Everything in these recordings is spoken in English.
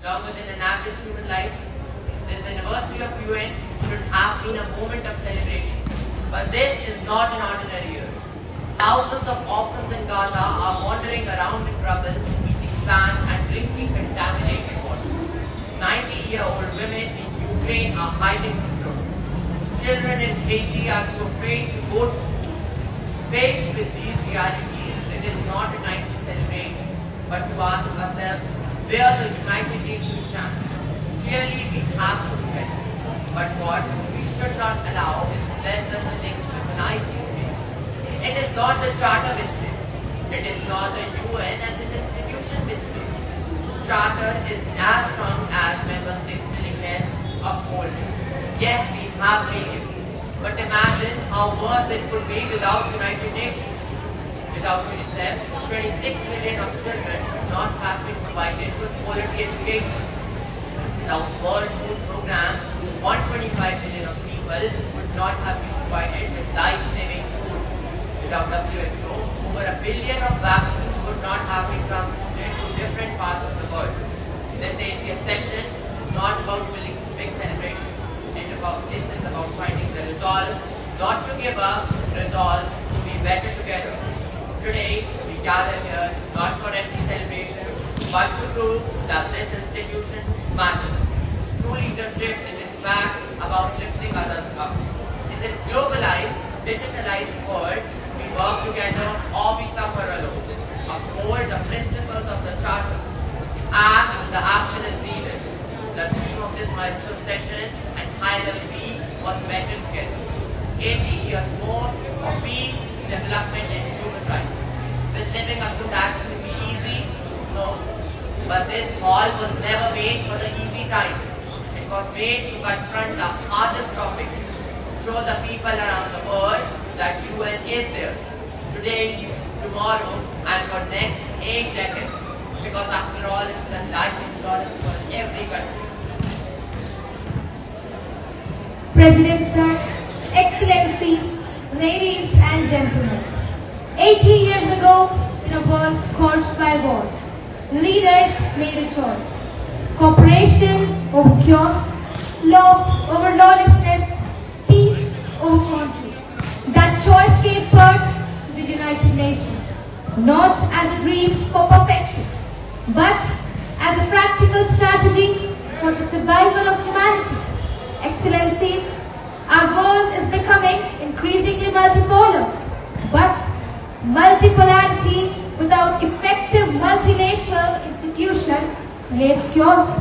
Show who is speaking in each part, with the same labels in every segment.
Speaker 1: longer than an average human life. This anniversary of UN should have been a moment of celebration. But this is not an ordinary year. Thousands of orphans in Gaza are wandering around in trouble, eating sand and drinking contaminated water. 90-year-old women in Ukraine are hiding from drones. Children in Haiti are too afraid to go to school. Faced with these realities, it is not a time to celebrate, but to ask ourselves where the United Nations stands. Clearly, we have to do better. But what we should not allow is to let the cynics weaponize these things. It is not the Charter which wins. It is not the UN as an institution which wins. Charter is as strong as member states' willingness to uphold it. Yes, we have vacancy, but imagine how worse it could be without United Nations. Without UNICEF, 26 million of children would not have been provided with quality education. Without World Food Programme, 125 million of people would not have been provided with life-saving food. Without WHO, over 1 billion of vaccines would not have been transported to different parts of the world. This 80th session is not about building big celebrations. It is about finding the resolve, not to give up, resolve to be better together. Today, we gather here not for empty celebration, but to prove that this institution matters. True leadership is in fact about lifting others up. In this globalized, digitalized world, we work together or we suffer alone. Uphold the principles of the Charter. Act when the action is needed. The theme of this milestone session and high-level B was better together. 80 years more for peace, development and human rights. Will living up to that be easy? No. But this hall was never made for the easy times. It was made to confront the hardest topics. Show the people around the world that UN is there. Today, tomorrow and for next 8 decades. Because after all, it's the life insurance for every country.
Speaker 2: President Sir, Excellencies, ladies and gentlemen, 80 years ago, in a world scorched by war, leaders made a choice. Cooperation over chaos, law over lawlessness, peace over conflict. That choice gave birth to the United Nations, not as a dream for perfection, but as a practical strategy for the survival of humanity. Excellencies, our world is becoming increasingly multipolar, but multipolarity without effective multilateral institutions creates chaos.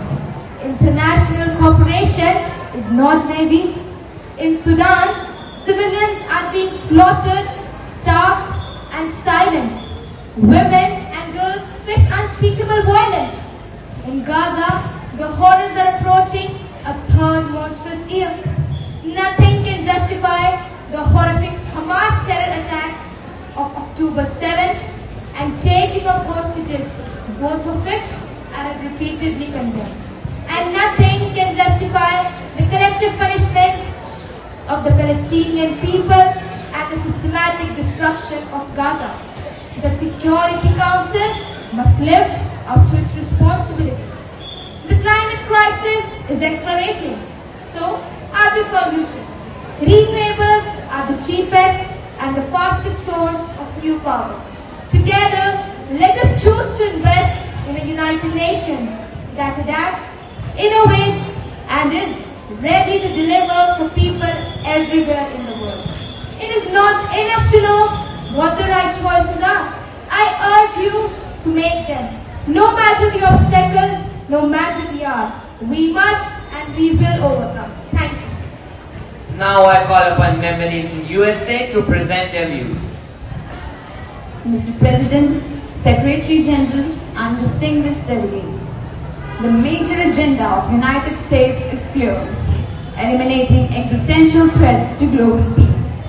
Speaker 2: International cooperation is not naivete. In Sudan, civilians are being slaughtered, starved, and silenced. Women and girls face unspeakable violence. In Gaza, the horrors are approaching a third monstrous year. Nothing can justify the horrific Hamas terror attacks of October 7 and taking of hostages, both of which I have repeatedly condemned. And nothing can justify the collective punishment of the Palestinian people and the systematic destruction of Gaza. The Security Council must live up to its responsibilities. The climate crisis is accelerating. So are the solutions. Renewables are the cheapest and the fastest source of new power. Together, let us choose to invest in a United Nations that adapts, innovates, and is ready to deliver for people everywhere in the world. It is not enough to know what the right choices are. I urge you to make them. No matter the obstacle, no matter the hour, we must and we will overcome. Thank you.
Speaker 1: Now I call upon Member Nation USA to present their views.
Speaker 3: Mr. President, Secretary General, and distinguished delegates, the major agenda of United States is clear: eliminating existential threats to global peace.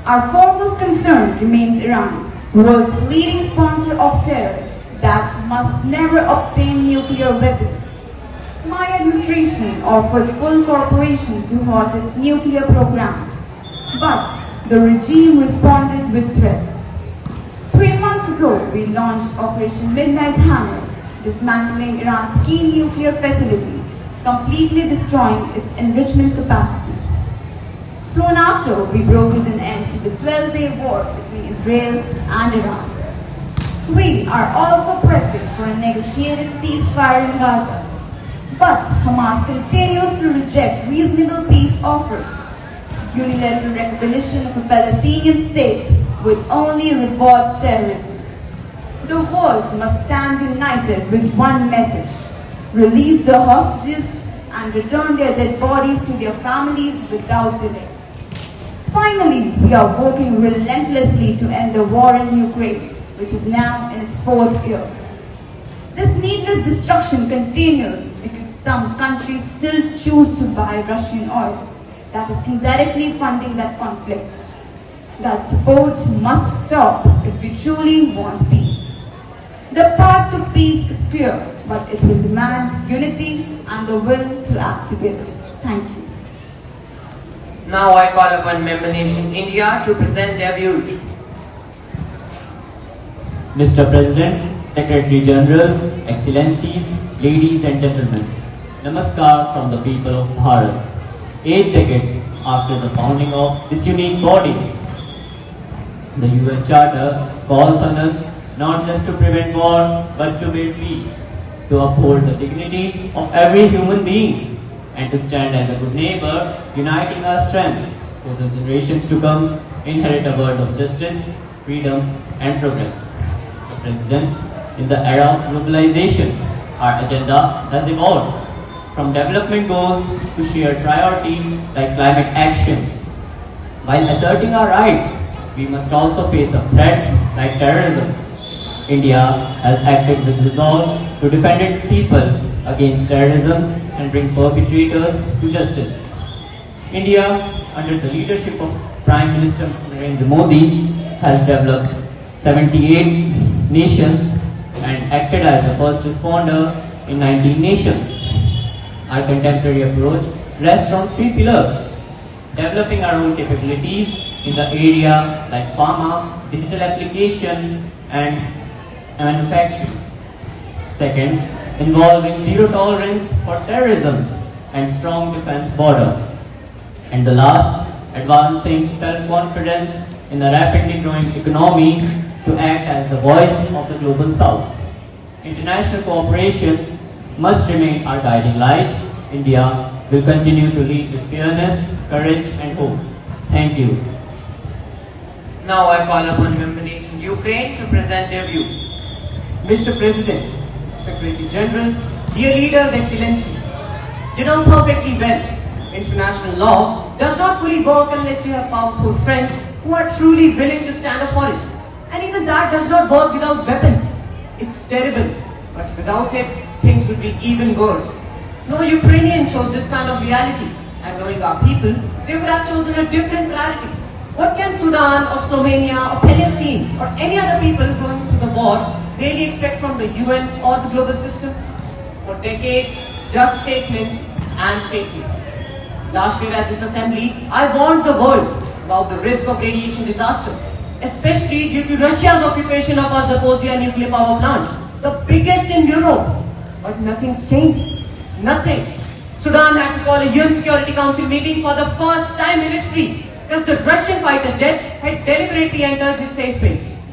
Speaker 3: Our foremost concern remains Iran, world's leading sponsor of terror that must never obtain nuclear weapons. My administration offered full cooperation to halt its nuclear program, but the regime responded with threats. 3 months ago, we launched Operation Midnight Hammer, dismantling Iran's key nuclear facility, completely destroying its enrichment capacity. Soon after, we broke an end to the 12-day war between Israel and Iran. We are also pressing for a negotiated ceasefire in Gaza. But Hamas continues to reject reasonable peace offers. Unilateral recognition of a Palestinian state would only reward terrorism. The world must stand united with one message: release the hostages and return their dead bodies to their families without delay. Finally, we are working relentlessly to end the war in Ukraine, which is now in its 4th year. This needless destruction continues because some countries still choose to buy Russian oil that is indirectly funding that conflict. That support must stop if we truly want peace. The path to peace is clear, but it will demand unity and the will to act together. Thank you.
Speaker 1: Now I call upon member nation India to present their views.
Speaker 4: Mr. President, Secretary General, Excellencies, ladies and gentlemen, Namaskar from the people of Bharat. 8 decades after the founding of this unique body, the UN Charter calls on us not just to prevent war, but to build peace, to uphold the dignity of every human being, and to stand as a good neighbor, uniting our strength, so the generations to come inherit a world of justice, freedom, and progress. Mr. President, in the era of globalization, our agenda has evolved from development goals to shared priority like climate actions. While asserting our rights, we must also face up threats like terrorism. India has acted with resolve to defend its people against terrorism and bring perpetrators to justice. India, under the leadership of Prime Minister Narendra Modi, has developed 78 nations and acted as the first responder in 19 nations. Our contemporary approach rests on 3 pillars: developing our own capabilities in the area like pharma, digital application, and manufacturing. Second, involving zero tolerance for terrorism and strong defense border. And the last, advancing self-confidence in a rapidly growing economy to act as the voice of the global south. International cooperation must remain our guiding light. India will continue to lead with fairness, courage, and hope. Thank you.
Speaker 1: Now I call upon member nation Ukraine to present their views.
Speaker 5: Mr. President, Secretary General, dear leaders, excellencies, you know perfectly well, international law does not fully work unless you have powerful friends who are truly willing to stand up for it. And even that does not work without weapons. It's terrible, but without it, things would be even worse. No Ukrainian chose this kind of reality, and knowing our people, they would have chosen a different priority. What can Sudan or Slovenia or Palestine or any other people going through the war really expect from the UN or the global system? For decades, just statements and statements. Last year at this assembly, I warned the world about the risk of radiation disaster, especially due to Russia's occupation of our Zaporizhzhia nuclear power plant, the biggest in Europe. But nothing's changed. Nothing. Sudan had to call a UN Security Council meeting for the first time in history because the Russian fighter jets had deliberately entered its airspace.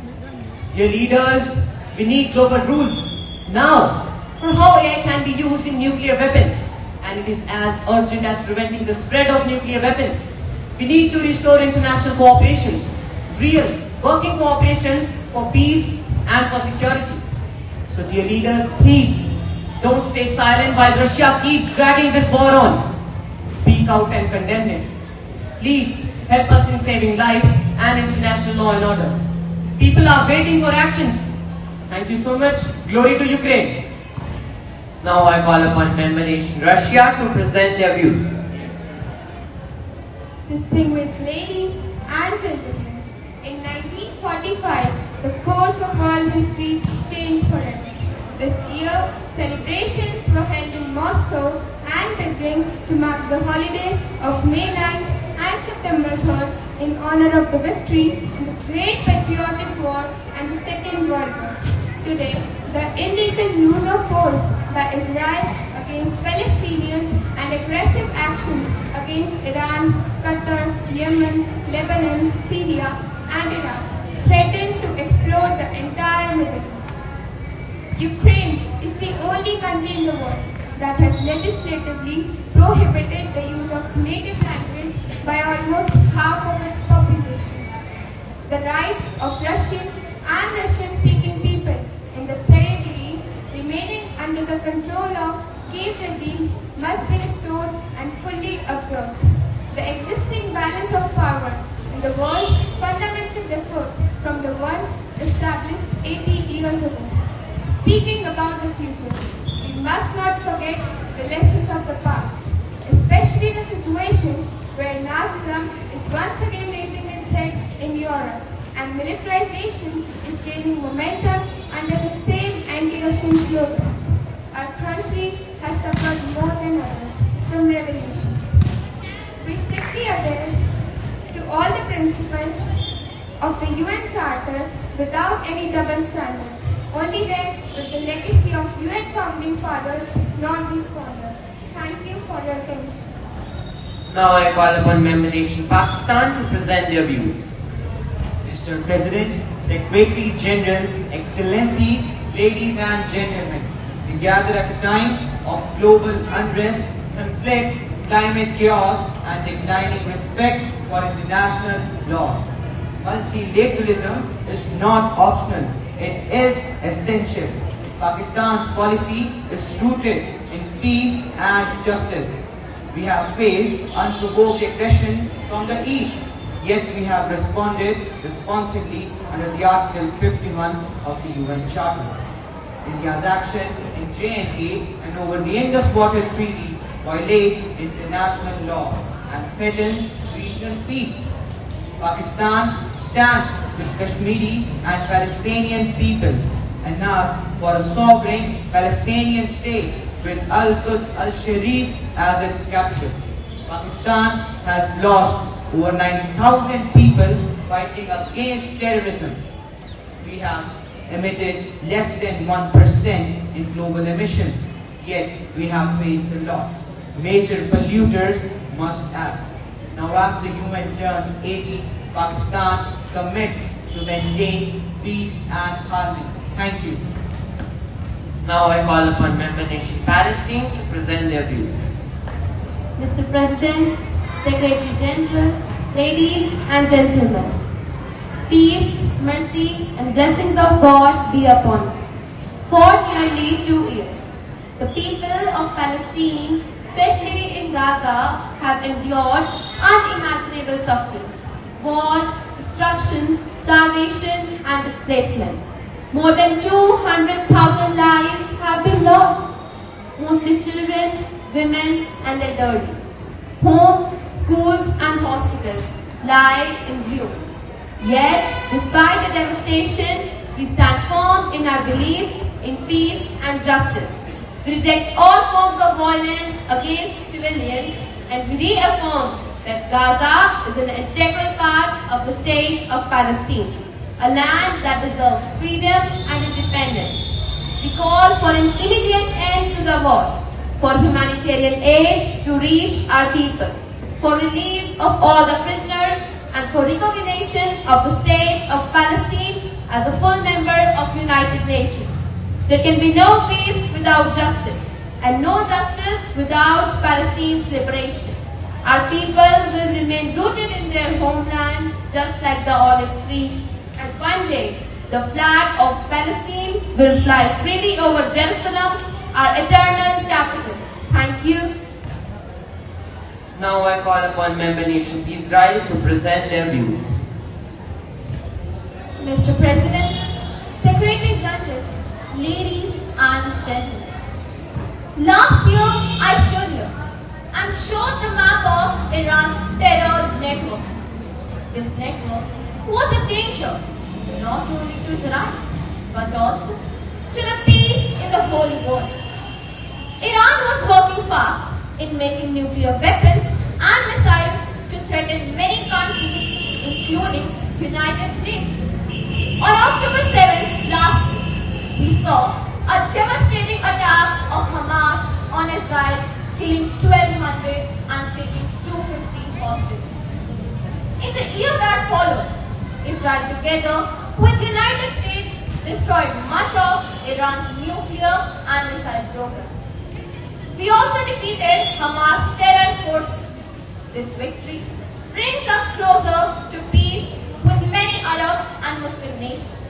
Speaker 5: Dear leaders, we need global rules now for how AI can be used in nuclear weapons, and it is as urgent as preventing the spread of nuclear weapons. We need to restore international cooperations, real working cooperations for peace and for security. So dear leaders, please don't stay silent while Russia keeps dragging this war on. Speak out and condemn it. Please help us in saving life and international law and order. People are waiting for actions. Thank you so much. Glory to Ukraine.
Speaker 1: Now I call upon member nation Russia to present their views.
Speaker 2: Distinguished ladies and gentlemen, in 1945, the course of world history changed forever. This year, celebrations were held in Moscow and Beijing to mark the holidays of May 9th and September 3rd in honor of the victory in the Great Patriotic War and the Second World War.
Speaker 6: Today, the illegal use of force by Israel against Palestinians and aggressive actions against Iran, Qatar, Yemen, Lebanon, Syria, and Iraq threaten to explode the entire Middle East. Ukraine is the only country in the world that has legislatively prohibited the use of native language by almost half of its population. The rights of Russian and Russian-speaking people in the territories remaining under the control of Kiev regime must be restored and fully observed. The existing balance of power in the world fundamentally differs from the one established 80 years ago. Speaking about the future, we must not forget the lessons of the past, especially in a situation where Nazism is once again raising its head in Europe and militarization is gaining momentum under the same anti-Russian slogans. Our country has suffered more than others from revolutions. We strictly adhere to all the principles of the UN Charter without any double standards. Only then will the legacy of UN founding fathers not be squandered. Thank you for your attention.
Speaker 1: Now I call upon member nation Pakistan to present their views.
Speaker 7: Mr. President, Secretary General, Excellencies, ladies and gentlemen, we gather at a time of global unrest, conflict, climate chaos, and declining respect for international laws. Multilateralism is not optional, it is essential. Pakistan's policy is rooted in peace and justice. We have faced unprovoked aggression from the east, yet we have responded responsibly under the Article 51 of the UN Charter. India's action in J&K and over the Indus Water Treaty violates international law and threatens regional peace. Pakistan stands with Kashmiri and Palestinian people and asks for a sovereign Palestinian state with Al-Quds Al-Sharif as its capital. Pakistan has lost over 90,000 people fighting against terrorism. We have emitted less than 1% in global emissions, yet we have faced a lot. Major polluters must act. Now as the UN turns 80, Pakistan commits to maintain peace and harmony. Thank you.
Speaker 1: Now I call upon member nation Palestine to present their views.
Speaker 8: Mr. President, Secretary General, ladies and gentlemen, peace, mercy and blessings of God be upon you. For nearly 2 years, the people of Palestine, especially in Gaza, have endured unimaginable suffering, war, destruction, starvation and displacement. More than 200,000 lives have been lost, mostly children, women and elderly. Homes, schools and hospitals lie in ruins. Yet, despite the devastation, we stand firm in our belief in peace and justice. We reject all forms of violence against civilians and we reaffirm that Gaza is an integral part of the state of Palestine, a land that deserves freedom and independence. We call for an immediate end to the war, for humanitarian aid to reach our people, for release of all the prisoners and for recognition of the state of Palestine as a full member of United Nations. There can be no peace without justice and no justice without Palestine's liberation. Our people will remain rooted in their homeland just like the olive tree, and one day the flag of Palestine will fly freely over Jerusalem, our eternal capital. Thank you.
Speaker 1: Now I call upon member nation Israel to present their views.
Speaker 2: Mr. President, Secretary General, ladies and gentlemen. Last year I stood here and showed the map of Iran's terror network. This network was a danger not only to Iran but also to the peace in the whole world. Iran was working fast in making nuclear weapons and missiles to threaten many countries including United States. On October 7th last year, we
Speaker 3: saw a devastating attack of Hamas on Israel, killing 1,200 and taking 250 hostages. In the year that followed, Israel, together with United States, destroyed much of Iran's nuclear and missile programs. We also defeated Hamas terror forces. This victory brings us closer to peace with many Arab and Muslim nations.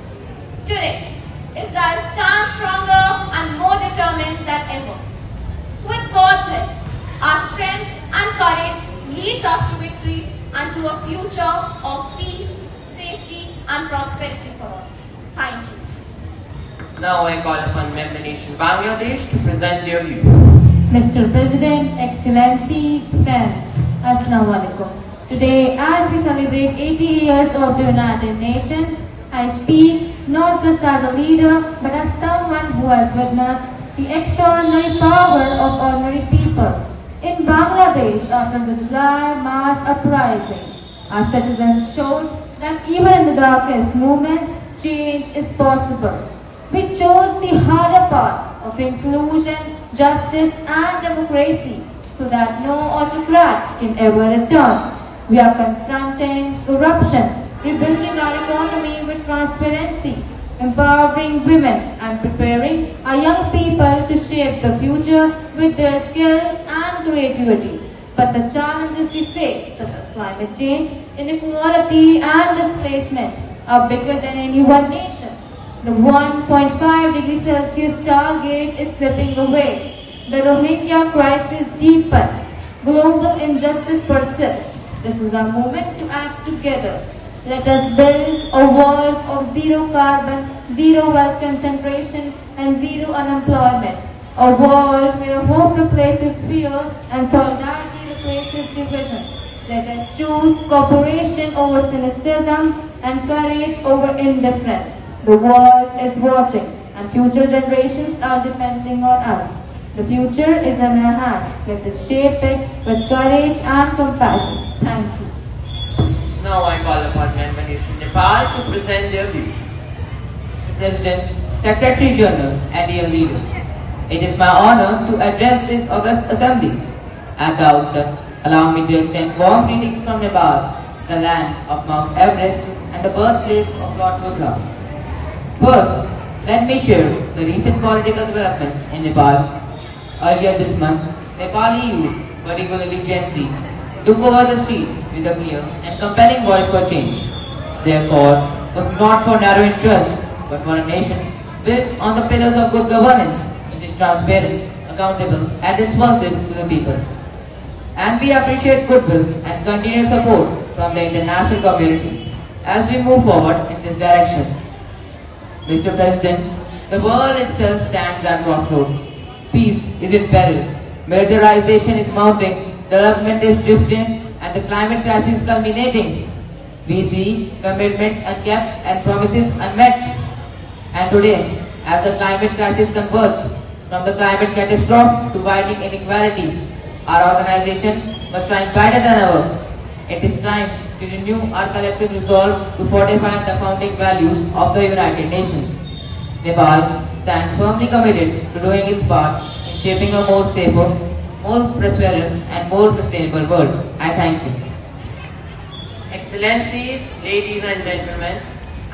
Speaker 3: Today, Israel stands stronger and more determined than ever. With God's help, our strength and courage leads us to victory and to a future of peace, safety and prosperity for all. Thank you.
Speaker 1: Now I call upon member nation Bangladesh to present their views.
Speaker 8: Mr. President, Excellencies, friends, Assalamu alaikum. Today, as we celebrate 80 years of the United Nations, I speak not just as a leader, but as someone who has witnessed the extraordinary power of ordinary people. In Bangladesh, after the July mass uprising, our citizens showed that even in the darkest moments, change is possible. We chose the harder path of inclusion, justice and democracy so that no autocrat can ever return. We are confronting corruption, rebuilding our economy with transparency, empowering women and preparing our young people to shape the future with their skills and creativity. But the challenges we face, such as climate change, inequality and displacement, are bigger than any one nation. The 1.5 degrees Celsius target is slipping away. The Rohingya crisis deepens. Global injustice persists. This is our moment to act together. Let us build a world of zero carbon, zero wealth concentration, and zero unemployment. A world where hope replaces fear and solidarity replaces division. Let us choose cooperation over cynicism and courage over indifference. The world is watching and future generations are depending on us. The future is in our hands. Let us shape it with courage and compassion. Thank you.
Speaker 1: Now I call upon member nation Nepal to present their views.
Speaker 9: Mr. President, Secretary General and dear leaders, it is my honor to address this august assembly. At the outset, allow me to extend warm greetings from Nepal, the land of Mount Everest and the birthplace of Lord Buddha. First, let me share the recent political developments in Nepal. Earlier this month, Nepali youth, particularly Gen Z, took over the streets with a clear and compelling voice for change. Their call was not for narrow interest, but for a nation built on the pillars of good governance, which is transparent, accountable, and responsive to the people. And we appreciate goodwill and continued support from the international community as we move forward in this direction. Mr. President, the world itself stands at crossroads. Peace is in peril, militarization is mounting, development is distant, and the climate crisis culminating. We see commitments unkept and promises unmet. And today, as the climate crisis converges from the climate catastrophe to widening inequality, our organization must shine brighter than ever. It is time to renew our collective resolve to fortify the founding values of the United Nations. Nepal stands firmly committed to doing its part in shaping a more safer, more prosperous and more sustainable world. I thank you.
Speaker 1: Excellencies, ladies and gentlemen,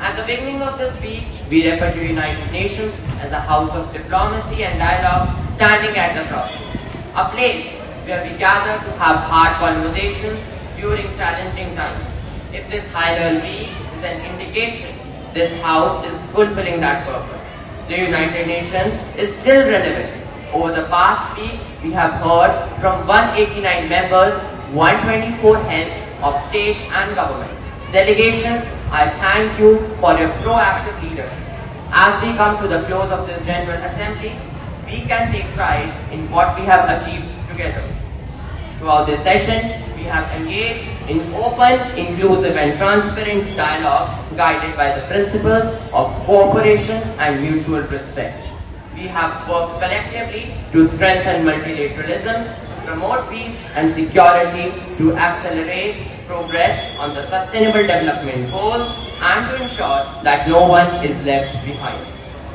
Speaker 1: at the beginning of this week, we refer to United Nations as a house of diplomacy and dialogue standing at the crossroads, a place where we gather to have hard conversations during challenging times. If this hierarchy is an indication, this house is fulfilling that purpose. The United Nations is still relevant. Over the past week, we have heard from 189 members, 124 heads of state and government. Delegations, I thank you for your proactive leadership. As we come to the close of this General Assembly, we can take pride in what we have achieved together. Throughout this session, we have engaged in open, inclusive and transparent dialogue guided by the principles of cooperation and mutual respect. We have worked collectively to strengthen multilateralism, to promote peace and security, to accelerate progress on the Sustainable Development Goals, and to ensure that no one is left behind.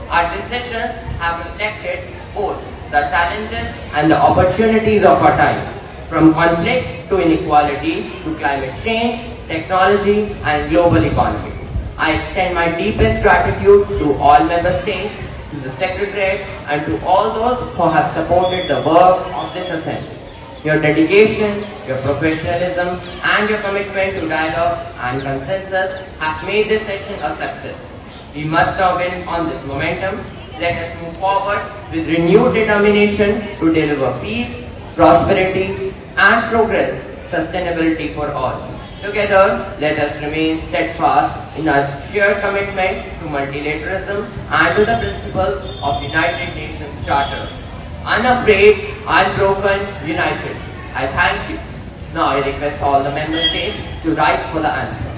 Speaker 1: Our decisions have reflected both the challenges and the opportunities of our time, from conflict to inequality to climate change, technology and global economy. I extend my deepest gratitude to all member states, to the Secretariat and to all those who have supported the work of this assembly. Your dedication, your professionalism and your commitment to dialogue and consensus have made this session a success. We must now build on this momentum. Let us move forward with renewed determination to deliver peace, prosperity and progress, sustainability for all. Together, let us remain steadfast in our shared commitment to multilateralism and to the principles of United Nations Charter. Unafraid, unbroken, united. I thank you. Now I request all the member states to rise for the anthem.